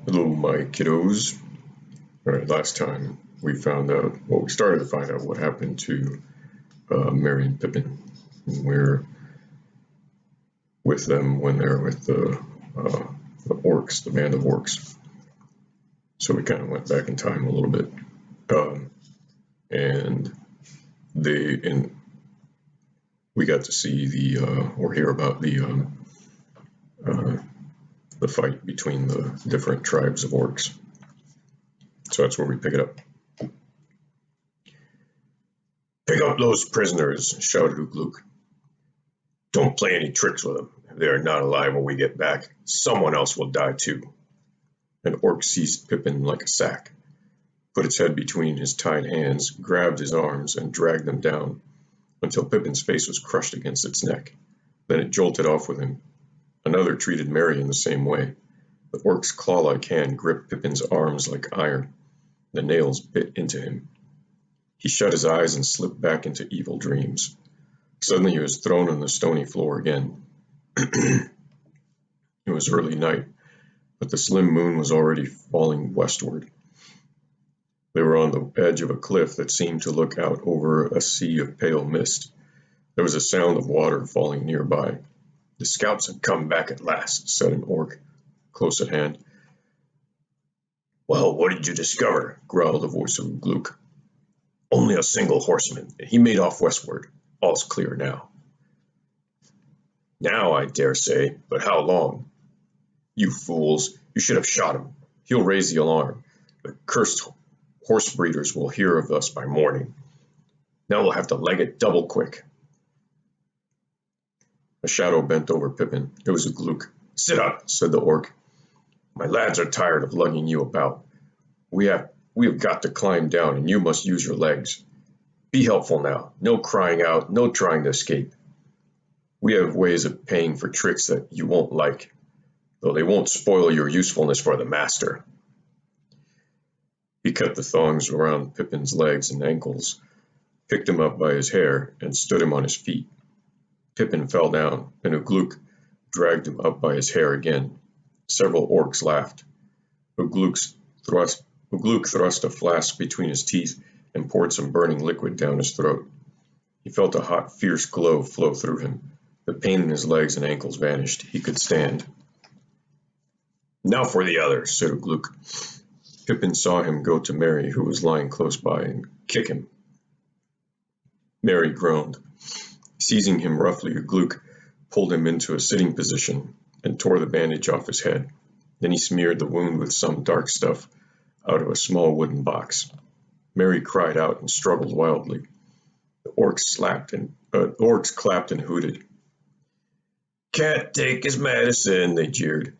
Hello, my kiddos. All right, last time we started to find out what happened to Merry and Pippin. We're with them when they're with the orcs, the band of orcs. So we kind of went back in time a little bit. And we got to see or hear about the fight between the different tribes of orcs. So that's where we pick it up. Pick up those prisoners, shouted Ugluk. Don't play any tricks with them. If they are not alive when we get back, someone else will die too. An orc seized Pippin like a sack, put its head between his tied hands, grabbed his arms, and dragged them down until Pippin's face was crushed against its neck. Then it jolted off with him. Another treated Merry in the same way. The orc's claw-like hand gripped Pippin's arms like iron. The nails bit into him. He shut his eyes and slipped back into evil dreams. Suddenly he was thrown on the stony floor again. It was early night, but the slim moon was already falling westward. They were on the edge of a cliff that seemed to look out over a sea of pale mist. There was a sound of water falling nearby. The scouts had come back at last, said an orc, close at hand. Well, what did you discover? Growled the voice of Ugluk. Only a single horseman. He made off westward. All's clear now. Now, I dare say, but how long? You fools, you should have shot him. He'll raise the alarm. The cursed horse breeders will hear of us by morning. Now we'll have to leg it double quick. A shadow bent over Pippin. It was Ugluk. Sit up, said the orc. My lads are tired of lugging you about. We have got to climb down, and you must use your legs. Be helpful now. No crying out, no trying to escape. We have ways of paying for tricks that you won't like, though they won't spoil your usefulness for the master. He cut the thongs around Pippin's legs and ankles, picked him up by his hair, and stood him on his feet. Pippin fell down, and Ugluk dragged him up by his hair again. Several orcs laughed. Ugluk thrust a flask between his teeth and poured some burning liquid down his throat. He felt a hot, fierce glow flow through him. The pain in his legs and ankles vanished. He could stand. Now for the other, said Ugluk. Pippin saw him go to Merry, who was lying close by, and kick him. Merry groaned. Seizing him roughly, Ugluk pulled him into a sitting position and tore the bandage off his head. Then he smeared the wound with some dark stuff out of a small wooden box. Merry cried out and struggled wildly. The orcs clapped and hooted. Can't take his medicine, they jeered.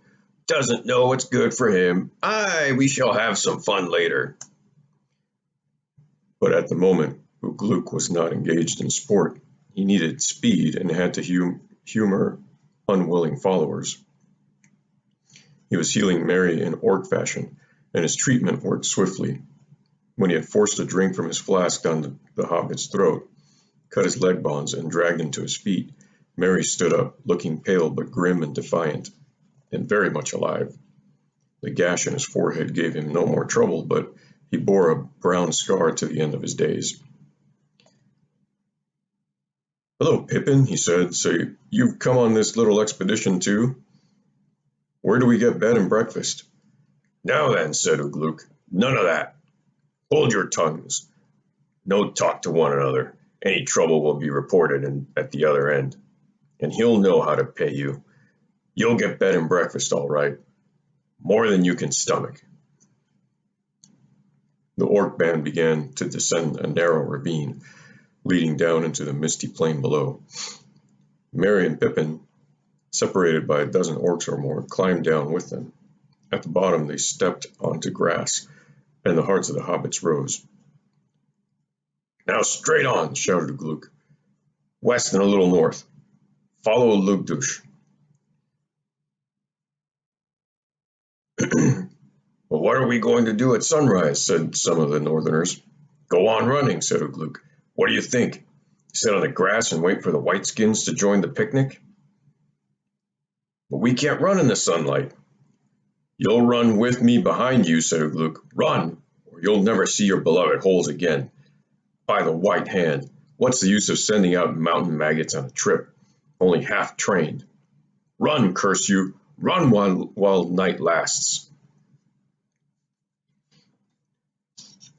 Doesn't know what's good for him. Aye, we shall have some fun later. But at the moment, Ugluk was not engaged in sport. He needed speed and had to humor unwilling followers. He was healing Merry in orc fashion, and his treatment worked swiftly. When he had forced a drink from his flask down the hobbit's throat, cut his leg bonds, and dragged him to his feet, Merry stood up, looking pale but grim and defiant, and very much alive. The gash in his forehead gave him no more trouble, but he bore a brown scar to the end of his days. Hello, Pippin, he said. So you've come on this little expedition too? Where do we get bed and breakfast? Now then, said Ugluk, none of that. Hold your tongues. No talk to one another. Any trouble will be reported at the other end, and he'll know how to pay you. You'll get bed and breakfast all right. More than you can stomach. The orc band began to descend a narrow ravine, leading down into the misty plain below. Merry and Pippin, separated by a dozen orcs or more, climbed down with them. At the bottom they stepped onto grass, and the hearts of the hobbits rose. Now straight on, shouted Ugluk. West and a little north. Follow Lugdush. Well, what are we going to do at sunrise? Said some of the northerners. Go on running, said Ugluk. What do you think? Sit on the grass and wait for the whiteskins to join the picnic? But we can't run in the sunlight. You'll run with me behind you, said Ugluk. Run, or you'll never see your beloved holes again. By the white hand, what's the use of sending out mountain maggots on a trip, only half trained? Run, curse you, run while night lasts.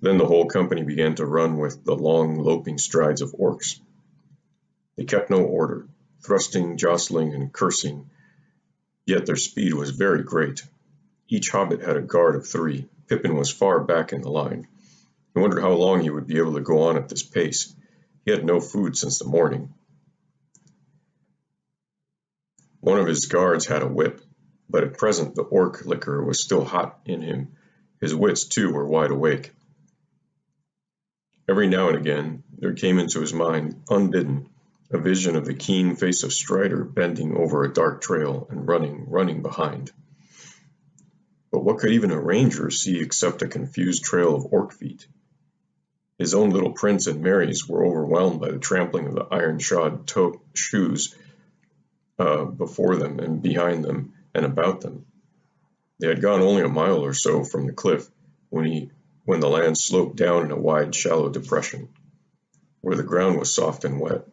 Then the whole company began to run with the long, loping strides of orcs. They kept no order, thrusting, jostling, and cursing, yet their speed was very great. Each hobbit had a guard of 3. Pippin was far back in the line. He wondered how long he would be able to go on at this pace. He had no food since the morning. One of his guards had a whip, but at present the orc liquor was still hot in him. His wits, too, were wide awake. Every now and again there came into his mind, unbidden, a vision of the keen face of Strider bending over a dark trail and running behind. But what could even a ranger see except a confused trail of orc feet? His own little prince and Merry's were overwhelmed by the trampling of the iron-shod shoes before them and behind them and about them. They had gone only a mile or so from the cliff when the land sloped down in a wide, shallow depression, where the ground was soft and wet.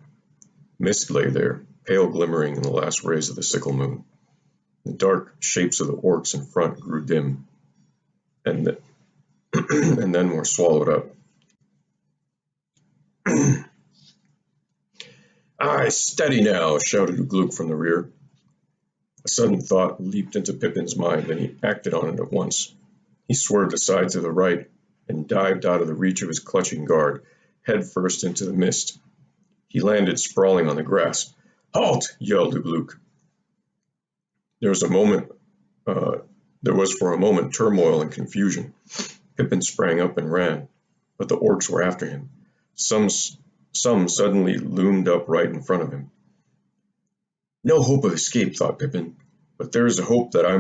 Mist lay there, pale glimmering in the last rays of the sickle moon. The dark shapes of the orcs in front grew dim, and then were swallowed up. Aye, steady now, shouted Ugluk from the rear. A sudden thought leaped into Pippin's mind, and he acted on it at once. He swerved aside to the right and dived out of the reach of his clutching guard, head first into the mist. He landed sprawling on the grass. Halt! Yelled Ugluk. There was for a moment turmoil and confusion. Pippin sprang up and ran, but the orcs were after him. Some suddenly loomed up right in front of him. No hope of escape, thought Pippin, but there is a hope that I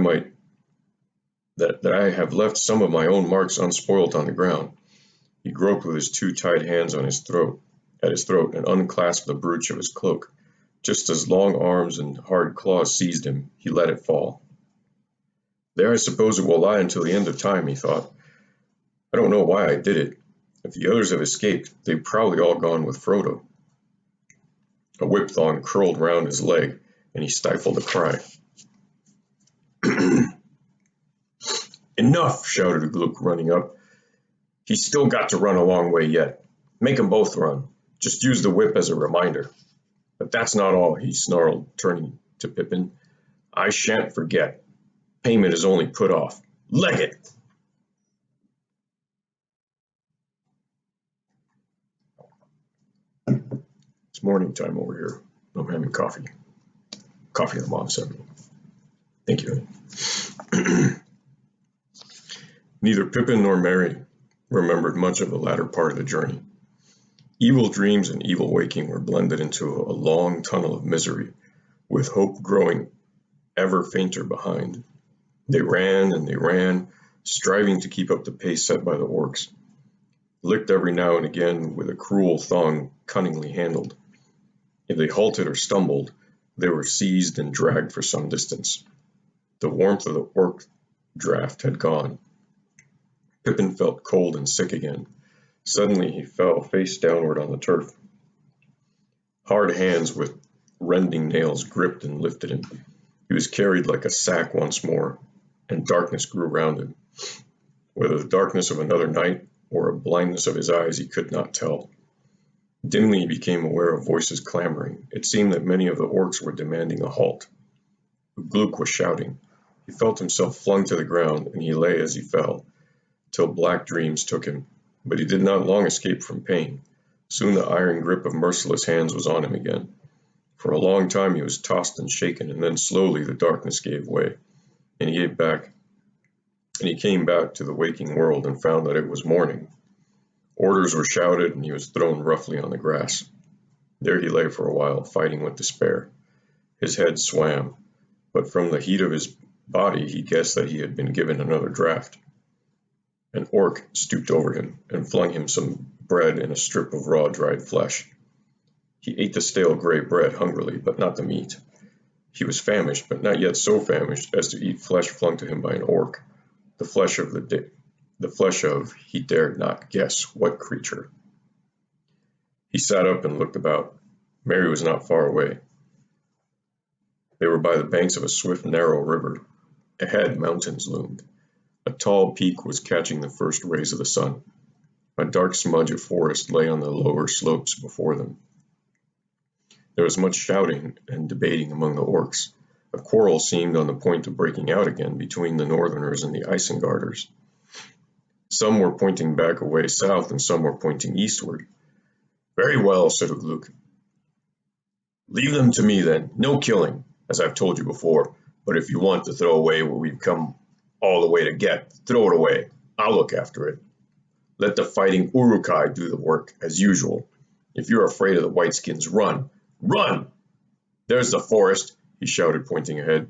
have left some of my own marks unspoilt on the ground. He groped with his 2 tied hands at his throat, and unclasped the brooch of his cloak. Just as long arms and hard claws seized him, he let it fall. There I suppose it will lie until the end of time, he thought. I don't know why I did it. If the others have escaped, they've probably all gone with Frodo. A whip thong curled round his leg, and he stifled a cry. Enough, shouted Ugluk, running up. He's still got to run a long way yet. Make 'em both run. Just use the whip as a reminder. But that's not all, he snarled, turning to Pippin. I shan't forget. Payment is only put off. Leg it! It's morning time over here. I'm having coffee. Coffee the mom sent me. Thank you, honey. Neither Pippin nor Merry remembered much of the latter part of the journey. Evil dreams and evil waking were blended into a long tunnel of misery, with hope growing ever fainter behind. They ran and they ran, striving to keep up the pace set by the orcs, licked every now and again with a cruel thong cunningly handled. If they halted or stumbled, they were seized and dragged for some distance. The warmth of the orc draft had gone. Pippin felt cold and sick again. Suddenly he fell face downward on the turf. Hard hands with rending nails gripped and lifted him. He was carried like a sack once more, and darkness grew round him. Whether the darkness of another night or a blindness of his eyes he could not tell. Dimly he became aware of voices clamoring. It seemed that many of the orcs were demanding a halt. Ugluk was shouting. He felt himself flung to the ground, and he lay as he fell, till black dreams took him. But he did not long escape from pain. Soon the iron grip of merciless hands was on him again. For a long time he was tossed and shaken, and then slowly the darkness gave way, and he came back to the waking world and found that it was morning. Orders were shouted, and he was thrown roughly on the grass. There he lay for a while, fighting with despair. His head swam, but from the heat of his body he guessed that he had been given another draught. An orc stooped over him and flung him some bread and a strip of raw dried flesh. He ate the stale gray bread hungrily, but not the meat. He was famished, but not yet so famished as to eat flesh flung to him by an orc, the flesh of he dared not guess what creature. He sat up and looked about. Mary was not far away. They were by the banks of a swift, narrow river. Ahead, mountains loomed. A tall peak was catching the first rays of the sun. A dark smudge of forest lay on the lower slopes before them. There was much shouting and debating among the orcs. A quarrel seemed on the point of breaking out again between the Northerners and the Isengarders. Some were pointing back away south, and some were pointing eastward. "Very well," said Ugluk. "Leave them to me then. No killing, as I've told you before. But if you want to throw away what we've come all the way to get, throw it away. I'll look after it. Let the fighting Uruk-hai do the work, as usual. If you're afraid of the Whiteskins, run. Run! There's the forest," he shouted, pointing ahead.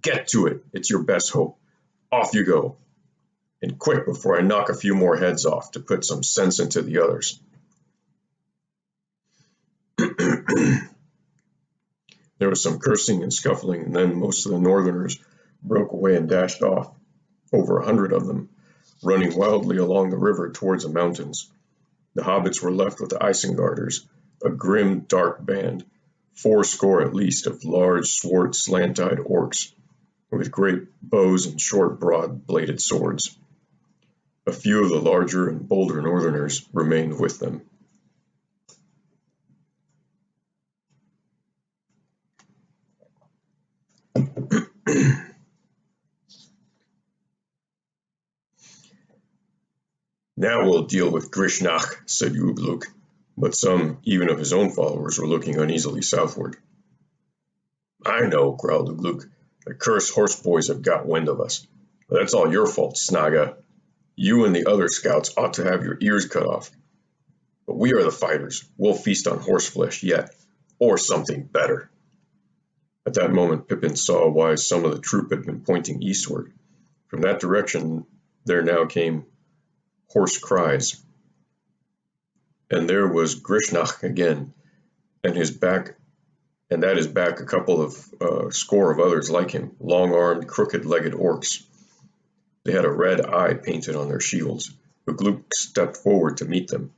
"Get to it. It's your best hope. Off you go. And quick, before I knock a few more heads off to put some sense into the others." There was some cursing and scuffling, and then most of the Northerners broke away and dashed off, over 100 of them, running wildly along the river towards the mountains. The hobbits were left with the Isengarders, a grim, dark band, 80 at least of large, swart, slant-eyed orcs, with great bows and short, broad-bladed swords. A few of the larger and bolder Northerners remained with them. "Now we'll deal with Grishnach," said Ugluk, but some, even of his own followers, were looking uneasily southward. "I know," growled Ugluk. "The cursed horse boys have got wind of us. But that's all your fault, Snaga. You and the other scouts ought to have your ears cut off. But we are the fighters. We'll feast on horseflesh yet, or something better." At that moment Pippin saw why some of the troop had been pointing eastward. From that direction there now came hoarse cries. And there was Grishnach again, and at his back a couple of score of others like him, long-armed, crooked-legged orcs. They had a red eye painted on their shields. Ugluk stepped forward to meet them.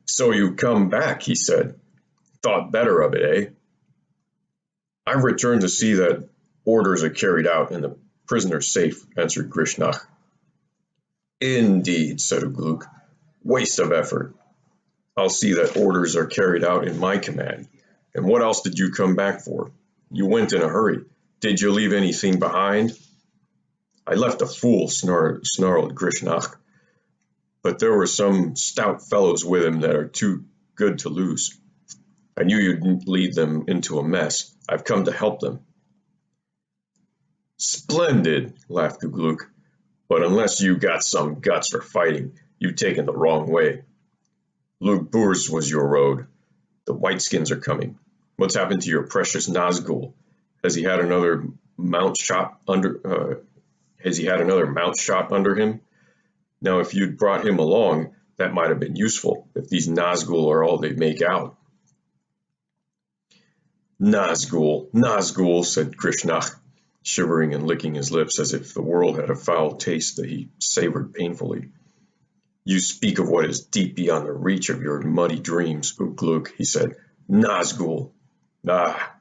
"So you've come back," he said. "Thought better of it, eh?" "I've returned to see that orders are carried out and the prisoners safe," answered Grishnach. "Indeed," said Ugluk. "Waste of effort. I'll see that orders are carried out in my command. And what else did you come back for? You went in a hurry. Did you leave anything behind?" "I left a fool," snarled Grishnach. "But there were some stout fellows with him that are too good to lose. I knew you'd lead them into a mess. I've come to help them." "Splendid," laughed Ugluk. "But unless you got some guts for fighting, you've taken the wrong way. Luke Boers was your road. The Whiteskins are coming. What's happened to your precious Nazgul? Has he had another mount shot under him? Now, if you'd brought him along, that might have been useful, if these Nazgul are all they make out." Nazgul, Nazgul," said Grishnach, shivering and licking his lips as if the world had a foul taste that he savored painfully. "You speak of what is deep beyond the reach of your muddy dreams, Ugluk," he said. "Nazgul. Ah,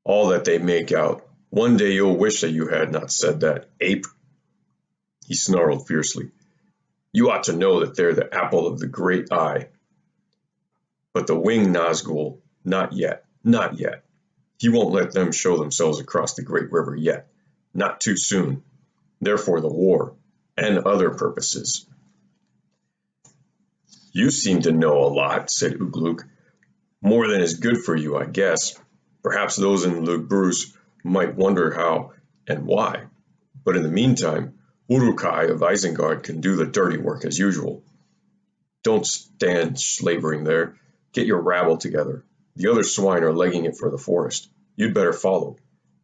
all that they make out. One day you'll wish that you had not said that, ape." He snarled fiercely. "You ought to know that they're the apple of the great eye. But the winged Nazgul, not yet, not yet. He won't let them show themselves across the great river yet. Not too soon. Therefore the war, and other purposes." "You seem to know a lot," said Ugluk. "More than is good for you, I guess. Perhaps those in Luke Bruce might wonder how and why. But in the meantime, Uruk-hai of Isengard can do the dirty work as usual. Don't stand slavering there. Get your rabble together. The other swine are legging it for the forest. You'd better follow.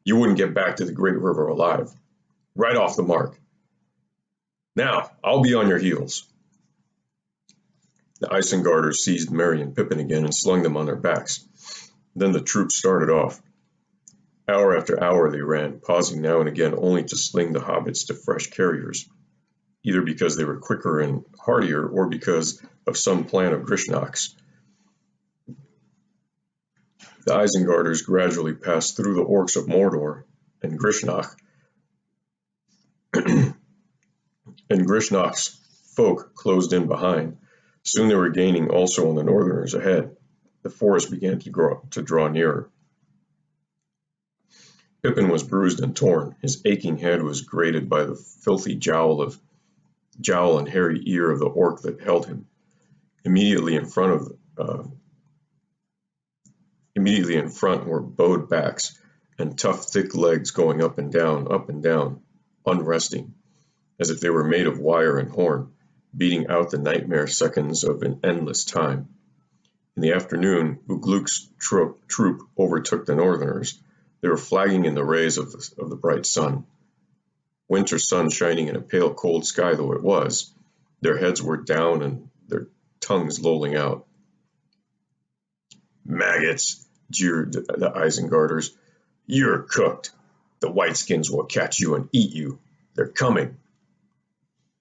You wouldn't get back to the great river alive. Right off the mark. Now, I'll be on your heels." The Isengarders seized Merry and Pippin again and slung them on their backs. Then the troops started off. Hour after hour they ran, pausing now and again only to sling the hobbits to fresh carriers, either because they were quicker and hardier or because of some plan of Grishnach's. The Isengarders gradually passed through the orcs of Mordor, and Grishnach's folk closed in behind. Soon they were gaining also on the Northerners ahead. The forest began to draw nearer. Pippin was bruised and torn. His aching head was grated by the filthy jowl and hairy ear of the orc that held him. Immediately in front were bowed backs and tough, thick legs going up and down, unresting, as if they were made of wire and horn, beating out the nightmare seconds of an endless time. In the afternoon, Ugluk's troop overtook the Northerners. They were flagging in the rays of the bright sun. Winter sun shining in a pale, cold sky though it was, their heads were down and their tongues lolling out. "Maggots," jeered the Isengarders. "You're cooked. The Whiteskins will catch you and eat you. They're coming."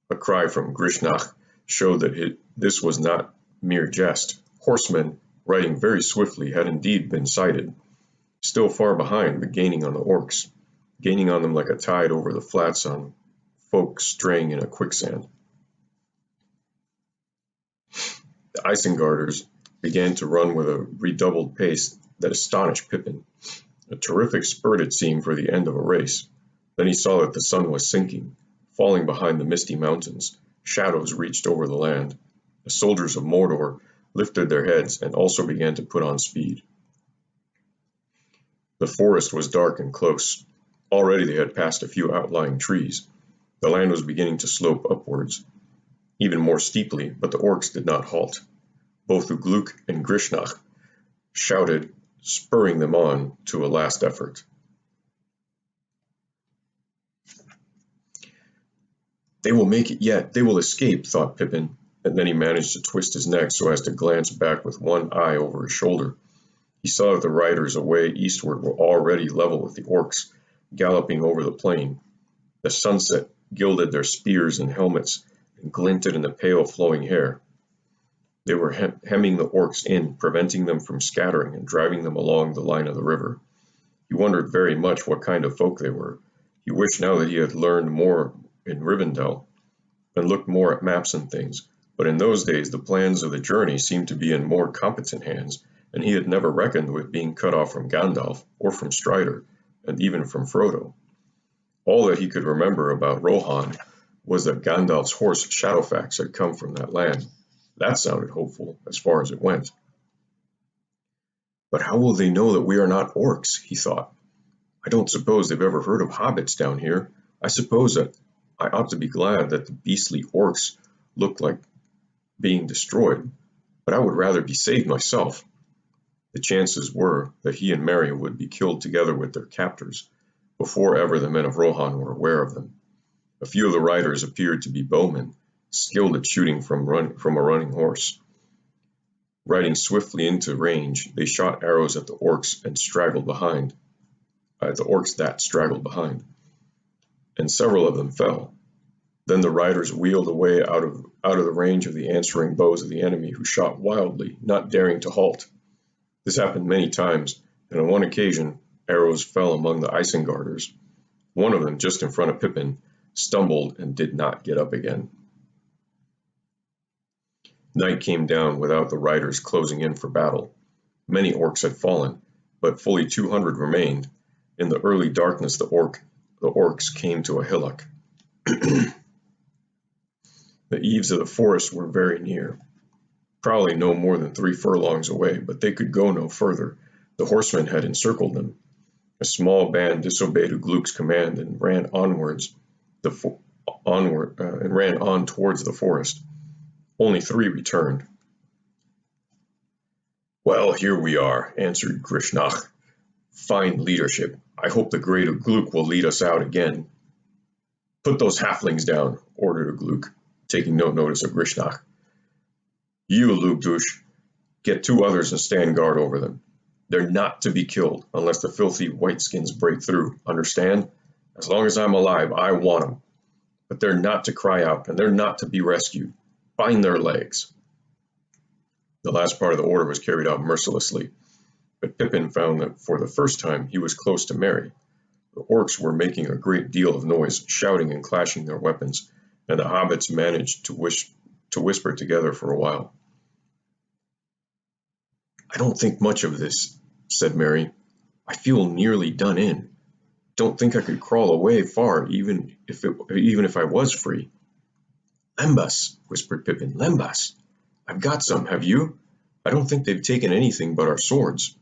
A cry from Grishnach showed that this was not mere jest. Horsemen, riding very swiftly, had indeed been sighted, still far behind, but gaining on the orcs, gaining on them like a tide over the flats on folk straying in a quicksand. The Isengarders began to run with a redoubled pace that astonished Pippin. A terrific spurt it seemed for the end of a race. Then he saw that the sun was sinking, falling behind the misty mountains. Shadows reached over the land. The soldiers of Mordor lifted their heads and also began to put on speed. The forest was dark and close. Already they had passed a few outlying trees. The land was beginning to slope upwards, even more steeply, but the orcs did not halt. Both Ugluk and Grishnach shouted, spurring them on to a last effort. "They will make it yet, they will escape," thought Pippin, and then he managed to twist his neck so as to glance back with one eye over his shoulder. He saw that the riders away eastward were already level with the orcs, galloping over the plain. The sunset gilded their spears and helmets and glinted in the pale flowing hair. They were hemming the orcs in, preventing them from scattering and driving them along the line of the river. He wondered very much what kind of folk they were. He wished now that he had learned more in Rivendell and looked more at maps and things, but in those days the plans of the journey seemed to be in more competent hands, and he had never reckoned with being cut off from Gandalf, or from Strider, and even from Frodo. All that he could remember about Rohan was that Gandalf's horse Shadowfax had come from that land. That sounded hopeful, as far as it went. "But how will they know that we are not orcs?" he thought. "I don't suppose they've ever heard of hobbits down here. I suppose that I ought to be glad that the beastly orcs look like being destroyed, but I would rather be saved myself." The chances were that he and Merry would be killed together with their captors, before ever the men of Rohan were aware of them. A few of the riders appeared to be bowmen, skilled at shooting from a running horse. Riding swiftly into range, they shot arrows at the orcs that straggled behind, and several of them fell. Then the riders wheeled away out of the range of the answering bows of the enemy, who shot wildly, not daring to halt. This happened many times, and on one occasion arrows fell among the Isengarders. One of them, just in front of Pippin, stumbled and did not get up again. Night came down without the riders closing in for battle. Many orcs had fallen, but fully 200 remained. In the early darkness the orcs came to a hillock. The eaves of the forest were very near, probably no more than 3 furlongs away, but they could go no further. The horsemen had encircled them. A small band disobeyed Ugluk's command and ran on towards the forest. Only 3 returned. "Well, here we are," answered Grishnach. "Fine leadership. I hope the great Ugluk will lead us out again." "Put those halflings down," ordered Ugluk, taking no notice of Grishnach. "You, Lugdush, get 2 others and stand guard over them. They're not to be killed unless the filthy whiteskins break through. Understand? As long as I'm alive, I want them. But they're not to cry out, and they're not to be rescued. Bind their legs." The last part of the order was carried out mercilessly, but Pippin found that for the first time he was close to Merry. The orcs were making a great deal of noise, shouting and clashing their weapons, and the hobbits managed to whisper together for a while. "I don't think much of this," said Merry. "I feel nearly done in. Don't think I could crawl away far even if I was free." "Lembas," whispered Pippin. "Lembas. I've got some, have you? I don't think they've taken anything but our swords."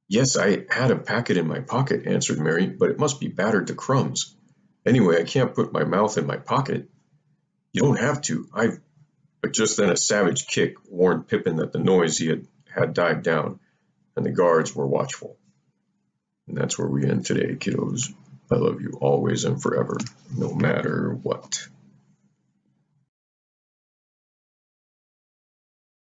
"Yes, I had a packet in my pocket," answered Merry, "but it must be battered to crumbs. Anyway, I can't put my mouth in my pocket." "You don't have to. But just then a savage kick warned Pippin that the noise he had died down, and the guards were watchful. And that's where we end today, kiddos. I love you always and forever, no matter what.